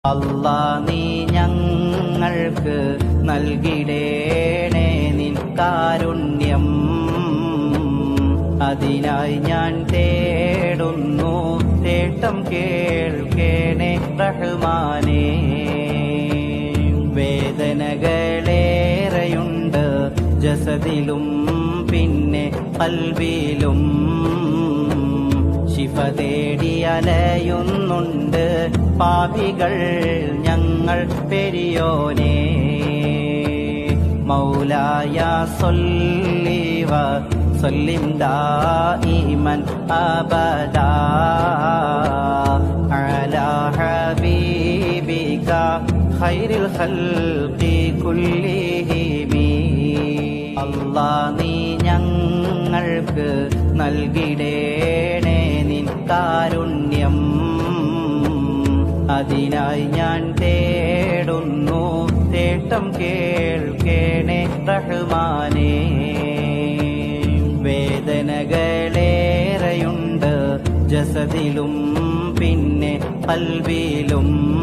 അല്ലാ നീ ഞങ്ങൾക്ക് നൽകിടേണേ നിൻ കാരുണ്യം. അതിനായി ഞാൻ തേടുന്നു തേട്ടം കേൾക്കേണേ റഹ്മാനേ. വേദനകളേറെയുണ്ട് ജസദിലും പിന്നെ ഖൽബിലും. ശിഫ തേടി അലയുന്നുണ്ട് പാപികൾ ഞങ്ങൾ പെരിയോനേ. മൗലായ സല്ലി വസല്ലിം ദായിമൻ അബദാ അലാ ഹബീബിക ഖൈറിൽ ഖൽഖി കുല്ലിഹിം. അല്ലാ നീ ഞങ്ങൾക്ക് നൽകിടേണേ നിൻ കാരുണ്യം. അതിനായി ഞാൻ തേടുന്നു തേട്ടം കേൾക്കേണേ റഹ്മാനേ. വേദനകളേറെയുണ്ട് ജസദിലും പിന്നെ ഖൽബിലും.